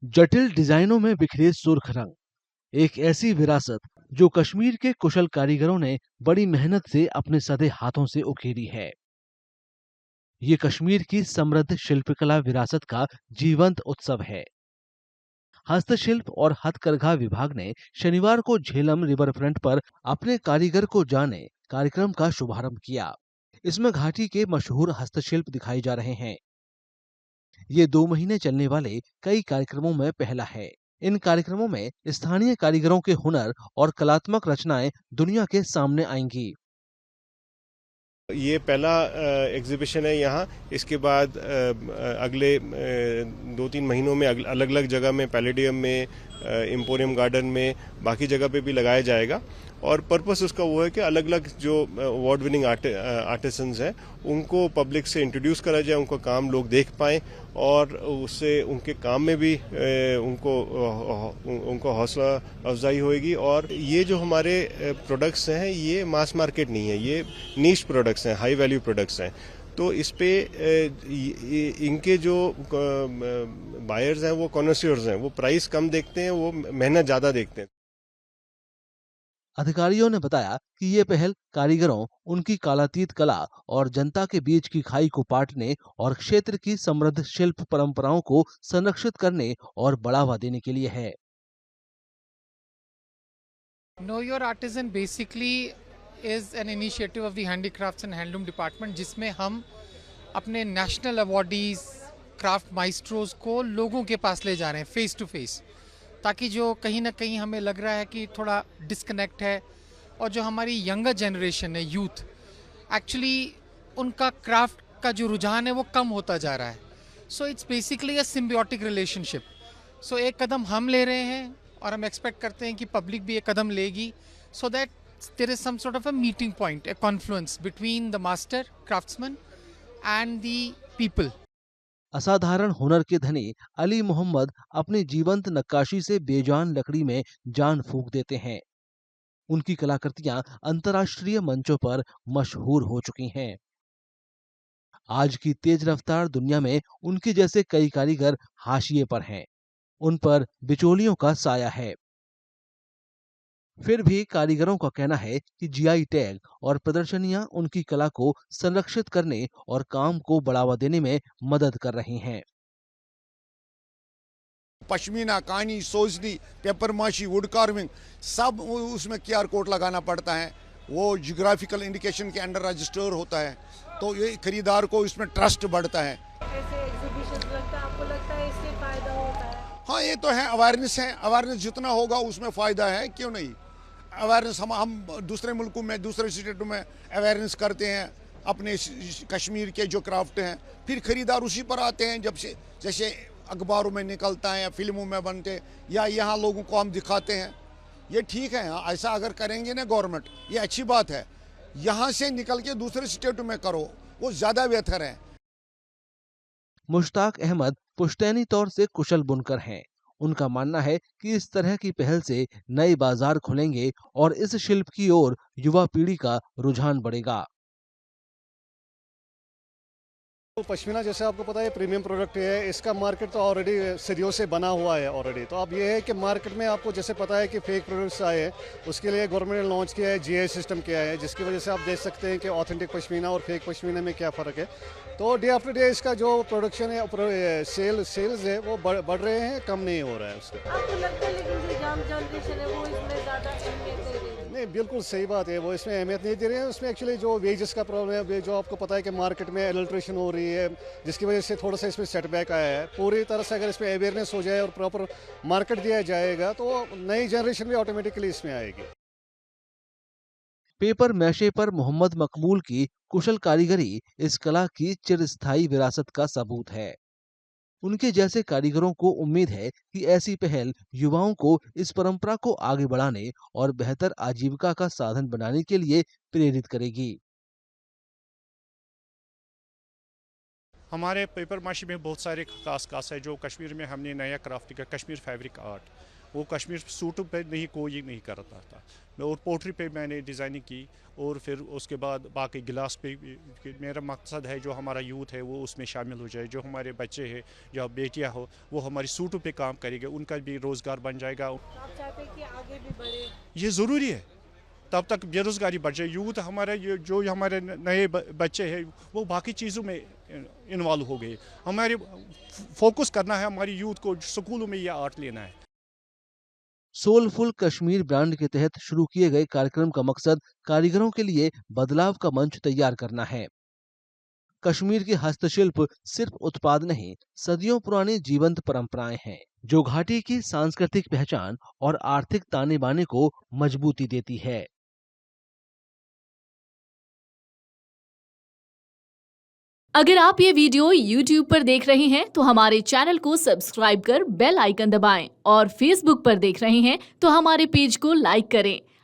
जटिल डिजाइनों में बिखरे सुर्ख रंग, एक ऐसी विरासत जो कश्मीर के कुशल कारीगरों ने बड़ी मेहनत से अपने सधे हाथों से उकेरी है। ये कश्मीर की समृद्ध शिल्पकला विरासत का जीवंत उत्सव है। हस्तशिल्प और हथकरघा विभाग ने शनिवार को झेलम रिवर फ्रंट पर अपने कारीगर को जाने कार्यक्रम का शुभारंभ किया। इसमें घाटी के मशहूर हस्तशिल्प दिखाए जा रहे हैं। ये 2 महीने चलने वाले कई कार्यक्रमों में पहला है। इन कार्यक्रमों में स्थानीय कारीगरों के हुनर और कलात्मक रचनाएं दुनिया के सामने आएंगी। ये पहला एग्जीबिशन है यहाँ। इसके बाद अगले 2-3 महीनों में अलग अलग जगह में, पैलेडियम में, एम्पोरियम गार्डन में, बाकी जगह पे भी लगाया जाएगा। और पर्पस उसका वो है कि अलग अलग जो अवार्ड विनिंग आर्टिसंस हैं उनको पब्लिक से इंट्रोड्यूस करा जाए, उनका काम लोग देख पाएं और उससे उनके काम में भी उनको हौसला अफजाई होगी। और ये जो हमारे प्रोडक्ट्स हैं ये मास मार्केट नहीं है, ये नीश प्रोडक्ट्स हैं, हाई वैल्यू प्रोडक्ट्स हैं। तो इस पे इनके जो बायर्स हैं वो कॉन्नोसियर्स हैं, वो प्राइस कम देखते हैं, वो मेहनत ज़्यादा देखते हैं। अधिकारियों ने बताया कि ये पहल कारीगरों, उनकी कालातीत कला और जनता के बीच की खाई को पाटने और क्षेत्र की समृद्ध शिल्प परंपराओं को संरक्षित करने और बढ़ावा देने के लिए है। Know Your Artisan basically is an initiative of the Handicrafts and Handloom Department जिसमें हम अपने नेशनल अवार्डीज, क्राफ्ट माइस्ट्रोज को लोगों के पास ले जा रहे हैं फेस टू फेस, ताकि जो कहीं ना कहीं हमें लग रहा है कि थोड़ा डिस्कनेक्ट है और जो हमारी यंगर जनरेशन है, यूथ, एक्चुअली उनका क्राफ्ट का जो रुझान है वो कम होता जा रहा है। So it's basically a symbiotic relationship. So एक कदम हम ले रहे हैं और हम एक्सपेक्ट करते हैं कि पब्लिक भी एक कदम लेगी, so that there is some sort of a meeting point, a confluence between the master craftsman and the people. असाधारण हुनर के धनी अली मोहम्मद अपनी जीवंत नक्काशी से बेजान लकड़ी में जान फूंक देते हैं। उनकी कलाकृतियां अंतर्राष्ट्रीय मंचों पर मशहूर हो चुकी हैं। आज की तेज रफ्तार दुनिया में उनके जैसे कई कारीगर हाशिए पर हैं। उन पर बिचौलियों का साया है। फिर भी कारीगरों का कहना है कि जीआई टैग और प्रदर्शनियां उनकी कला को संरक्षित करने और काम को बढ़ावा देने में मदद कर रही हैं। पश्मीना, कानी, सोजनी, पेपर माशी, वुड कार्विंग, सब उसमें क्यूआर कोड लगाना पड़ता है। वो जियोग्राफिकल इंडिकेशन के अंडर रजिस्टर होता है, तो ये खरीदार को इसमें ट्रस्ट बढ़ता है। ऐसे एग्जीबिशन लगता है, आपको लगता है इससे फायदा होता है? हाँ, ये तो है, अवेयरनेस है। अवेयरनेस जितना होगा उसमें फ़ायदा है, क्यों नहीं। अवेयरनेस हम दूसरे मुल्कों में, दूसरे स्टेटों में अवेयरनेस करते हैं अपने कश्मीर के जो क्राफ्ट हैं, फिर खरीदार उसी पर आते हैं। जब से जैसे अखबारों में निकलता है या फिल्मों में बनते, या यहाँ लोगों को हम दिखाते हैं, ये ठीक है। हाँ, ऐसा अगर करेंगे ना गवर्नमेंट, ये अच्छी बात है। यहाँ से निकल के दूसरे स्टेटों में करो, वो ज़्यादा बेहतर है। मुश्ताक अहमद पुश्तैनी तौर से कुशल बुनकर हैं। उनका मानना है कि इस तरह की पहल से नए बाजार खुलेंगे और इस शिल्प की ओर युवा पीढ़ी का रुझान बढ़ेगा। तो पश्मीना जैसे आपको पता है प्रीमियम प्रोडक्ट है, इसका मार्केट तो ऑलरेडी सदियों से बना हुआ है ऑलरेडी। तो अब ये है कि मार्केट में आपको जैसे पता है कि फेक प्रोडक्ट्स आए हैं, उसके लिए गवर्नमेंट ने लॉन्च किया है जीआई सिस्टम किया है, जिसकी वजह से आप देख सकते हैं कि ऑथेंटिक पश्मीना और फेक पश्मीना में क्या फ़र्क है। तो डे आफ्टर डे इसका जो प्रोडक्शन है, सेल्स है, वो बढ़ रहे हैं, कम नहीं हो रहा है उसका। आपको लगता है लेकिन जो यंग जनरेशन है वो इसमें ज़्यादा अहमियत दे रही है? नहीं, बिल्कुल सही बात है, वो इसमें अहमियत नहीं दे रहे हैं। उसमें एक्चुअली जो वेजेस का प्रॉब्लम है, जो आपको पता है कि मार्केट में एडल्ट्रेशन हो रही है, जिसकी वजह से थोड़ा सा इसमें सेटबैक आया है। पूरी तरह से अगर इसमें अवेयरनेस हो जाए और प्रॉपर मार्केट दिया जाएगा तो नई जनरेशन भी ऑटोमेटिकली इसमें आएगी। पेपर मैशे पर मोहम्मद मकबूल की कुशल कारीगरी इस कला की चिरस्थायी विरासत का सबूत है। उनके जैसे कारीगरों को उम्मीद है कि ऐसी पहल युवाओं को इस परंपरा को आगे बढ़ाने और बेहतर आजीविका का साधन बनाने के लिए प्रेरित करेगी। हमारे पेपर माशी में बहुत सारे खास खास है जो कश्मीर में हमने नया क्राफ्ट किया, कश्मीर फैब्रिक आर्ट। वो कश्मीर सूटों पे नहीं कोई नहीं करता था। और पोट्री पे मैंने डिज़ाइनिंग की और फिर उसके बाद बाकी गिलास पे मेरा मकसद है जो हमारा यूथ है वो उसमें शामिल हो जाए, जो हमारे बच्चे हैं, जो बेटियां हो, वो हमारी सूटों पे काम करेंगे, उनका भी रोज़गार बन जाएगा। आप चाहते हैं कि आगे भी बढ़े? ये ज़रूरी है, तब तक बेरोज़गारी बढ़ जाए। यूथ हमारे जो हमारे नए बच्चे हैं वो बाकी चीज़ों में इन्वॉल्व हो गए। हमारे फोकस करना है हमारी यूथ को, स्कूलों में ये आर्ट लेना है। सोलफुल कश्मीर ब्रांड के तहत शुरू किए गए कार्यक्रम का मकसद कारीगरों के लिए बदलाव का मंच तैयार करना है। कश्मीर के हस्तशिल्प सिर्फ उत्पाद नहीं, सदियों पुरानी जीवंत परंपराएं हैं, जो घाटी की सांस्कृतिक पहचान और आर्थिक ताने बाने को मजबूती देती है। अगर आप ये वीडियो YouTube पर देख रहे हैं तो हमारे चैनल को सब्सक्राइब कर बेल आइकन दबाएं और Facebook पर देख रहे हैं तो हमारे पेज को लाइक करें।